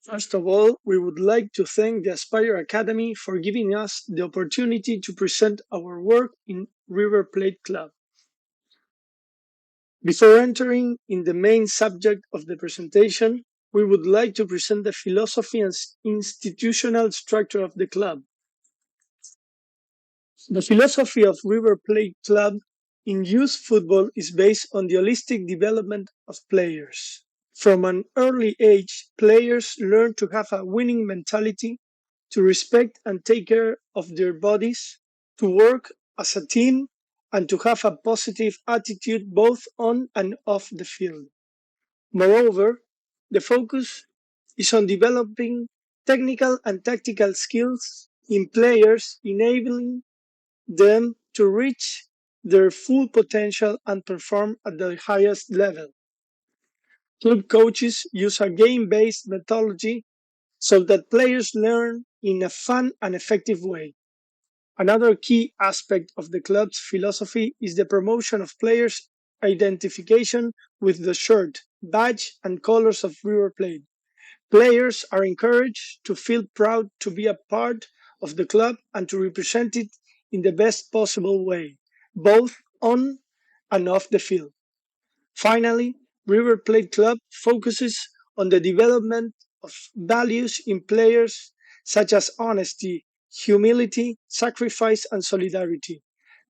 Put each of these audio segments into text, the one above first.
First of all, we would like to thank the Aspire Academy for giving us the opportunity to present our work in River Plate Club. Before entering in the main subject of the presentation, we would like to present the philosophy and institutional structure of the club. The philosophy of River Plate Club in youth football is based on the holistic development of players. From an early age, players learn to have a winning mentality, to respect and take care of their bodies, to work as a team, and to have a positive attitude both on and off the field. Moreover, the focus is on developing technical and tactical skills in players, enabling them to reach their full potential and perform at the highest level. Club coaches use a game based methodology so that players learn in a fun and effective way. Another key aspect of the club's philosophy is the promotion of players' identification with the shirt, badge, and colors of River Plate. Players are encouraged to feel proud to be a part of the club and to represent it in the best possible way, both on and off the field. Finally, River Plate Club focuses on the development of values in players such as honesty, humility, sacrifice, and solidarity.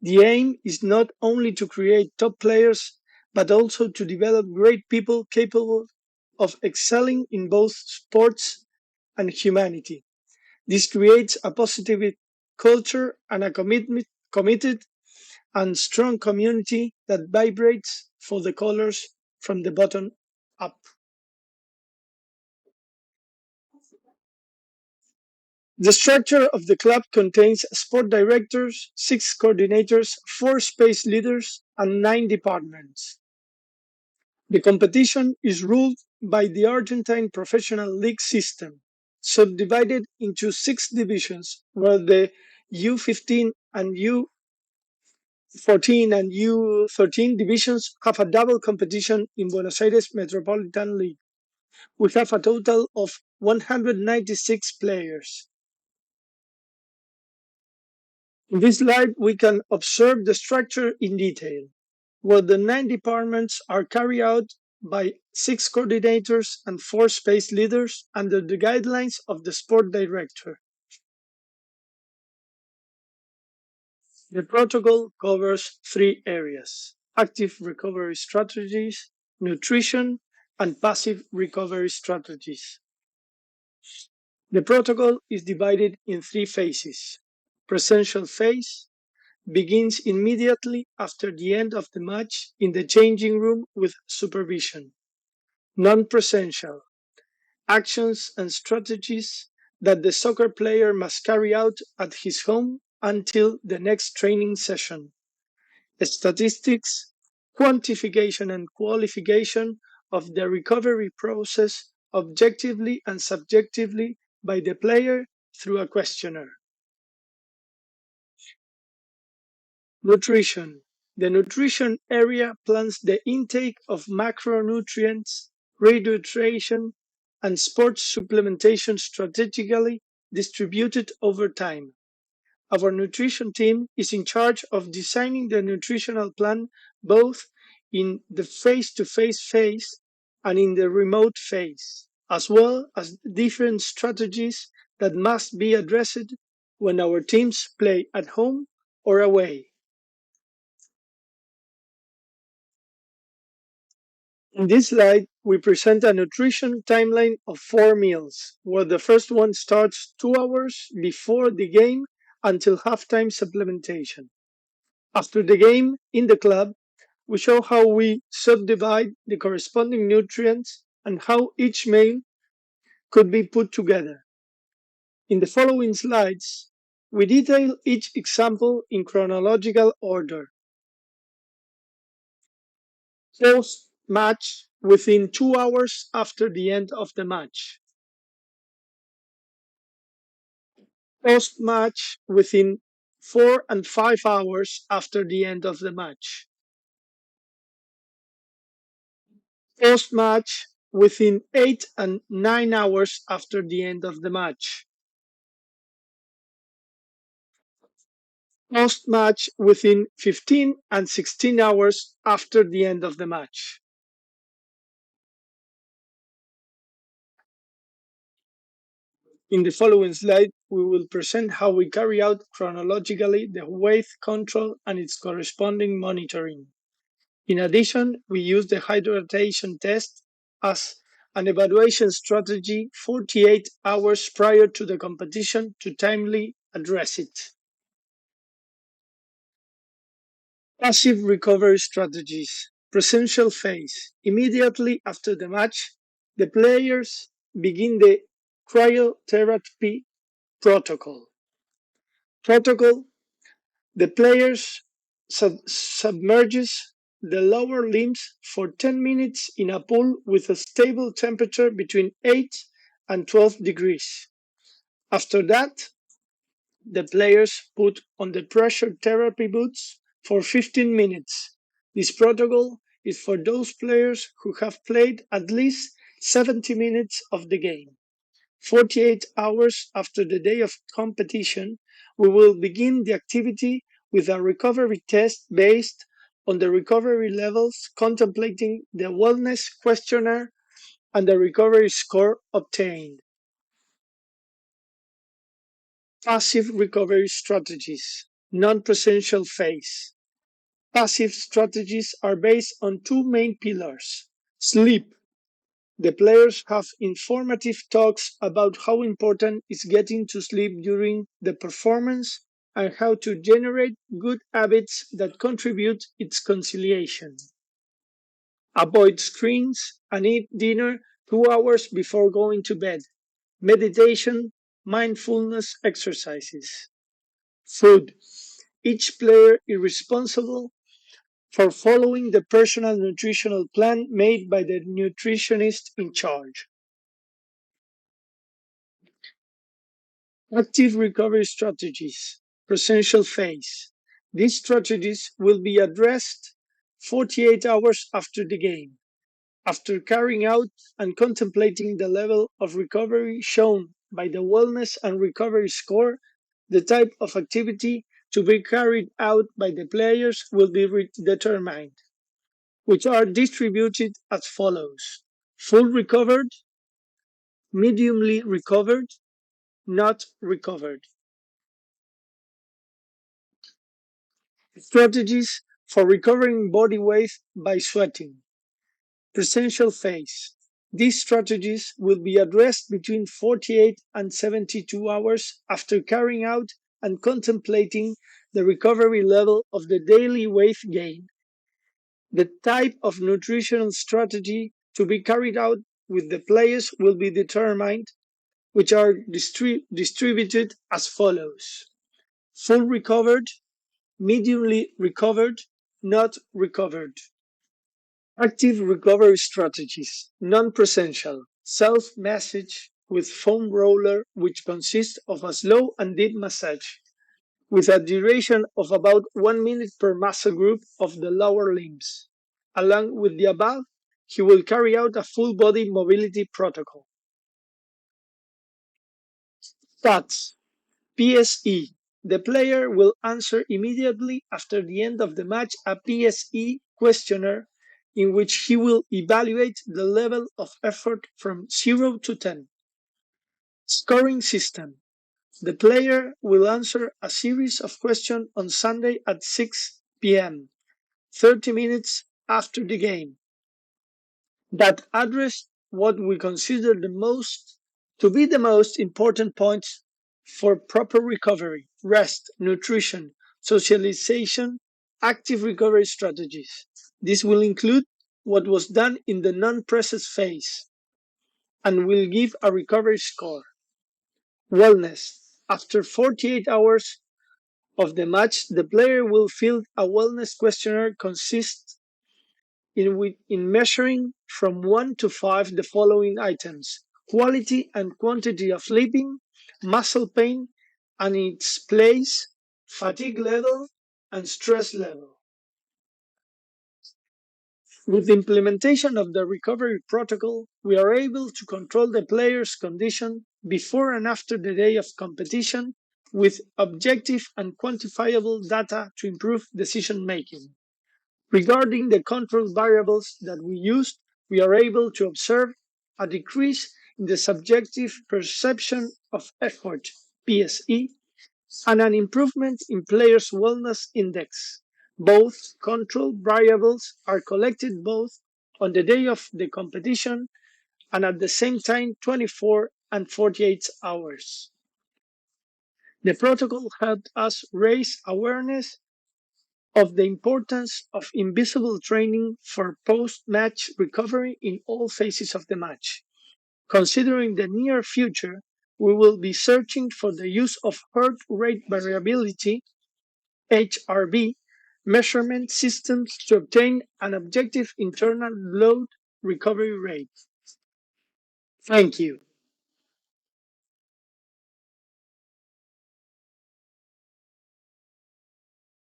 The aim is not only to create top players, but also to develop great people capable of excelling in both sports and humanity. This creates a positive culture and a committed and strong community that vibrates for the colors from the bottom up. The structure of the club contains sport directors, 6 coordinators, 4 space leaders, and 9 departments. The competition is ruled by the Argentine professional league system, subdivided into 6 divisions, where the U15 and U14 and U13 divisions have a double competition in Buenos Aires Metropolitan League. We have a total of 196 players. In this slide, we can observe the structure in detail, where the 9 departments are carried out by 6 coordinators and 4 space leaders under the guidelines of the sport director. The protocol covers 3 areas: active recovery strategies, nutrition, and passive recovery strategies. The protocol is divided in 3 phases. Presential phase begins immediately after the end of the match in the changing room with supervision. Non-presential actions and strategies that the soccer player must carry out at his home until the next training session. Statistics, quantification and qualification of the recovery process objectively and subjectively by the player through a questionnaire. Nutrition. The nutrition area plans the intake of macronutrients, rehydration, and sports supplementation strategically distributed over time. Our nutrition team is in charge of designing the nutritional plan both in the face-to-face phase and in the remote phase, as well as different strategies that must be addressed when our teams play at home or away. In this slide, we present a nutrition timeline of 4 meals, where the first one starts 2 hours before the game until halftime supplementation. After the game, in the club, we show how we subdivide the corresponding nutrients and how each meal could be put together. In the following slides, we detail each example in chronological order. Post-match within 2 hours after the end of the match. Post-match within 4 and 5 hours after the end of the match. Post-match within 8 and 9 hours after the end of the match. Post-match within 15 and 16 hours after the end of the match. In the following slide, we will present how we carry out chronologically the weight control and its corresponding monitoring. In addition, we use the hydration test as an evaluation strategy 48 hours prior to the competition to timely address it. Passive recovery strategies. Presential phase. Immediately after the match, the players begin the cryotherapy protocol. The players submerges the lower limbs for 10 minutes in a pool with a stable temperature between 8 and 12 degrees. After that, the players put on the pressure therapy boots for 15 minutes. This protocol is for those players who have played at least 70 minutes of the game. 48 hours after the day of competition, we will begin the activity with a recovery test based on the recovery levels, contemplating the wellness questionnaire and the recovery score obtained. Passive recovery strategies, non-presential phase. Passive strategies are based on two main pillars. Sleep. The players have informative talks about how important is getting to sleep during the performance and how to generate good habits that contribute its conciliation. Avoid screens and eat dinner 2 hours before going to bed. Meditation, mindfulness exercises. Food. Each player is responsible for following the personal nutritional plan made by the nutritionist in charge. Active recovery strategies, presential phase. These strategies will be addressed 48 hours after the game, after carrying out and contemplating the level of recovery shown by the wellness and recovery score. The type of activity to be carried out by the players will be determined, which are distributed as follows: full recovered, mediumly recovered, not recovered. Strategies for recovering body weight by sweating. Presential phase. These strategies will be addressed between 48 and 72 hours after carrying out and contemplating the recovery level of the daily weight gain. The type of nutritional strategy to be carried out with the players will be determined, which are distributed as follows: full recovered, mediumly recovered, not recovered. Active recovery strategies, non-presential, self-massage with foam roller, which consists of a slow and deep massage with a duration of about 1 minute per muscle group of the lower limbs. Along with the above, he will carry out a full body mobility protocol. Stats. PSE. The player will answer immediately after the end of the match a PSE questionnaire in which he will evaluate the level of effort from 0 to 10. Scoring system. The player will answer a series of questions on Sunday at 6 p.m., 30 minutes after the game, that address what we consider to be the most important points for proper recovery: rest, nutrition, socialization, active recovery strategies. This will include what was done in the non-presence phase and will give a recovery score. Wellness. After 48 hours of the match, the player will fill a wellness questionnaire consist in measuring from 1 to 5 the following items: quality and quantity of sleeping, muscle pain and its place, fatigue level, and stress level. With the implementation of the recovery protocol, we are able to control the player's condition before and after the day of competition with objective and quantifiable data to improve decision making. Regarding the control variables that we used, we are able to observe a decrease in the subjective perception of effort (PSE) and an improvement in players' wellness index. Both control variables are collected both on the day of the competition and at the same time 24 and 48 hours. The protocol helped us raise awareness of the importance of invisible training for post-match recovery in all phases of the match. Considering the near future, we will be searching for the use of heart rate variability (HRV) measurement systems to obtain an objective internal load recovery rate. Thank you.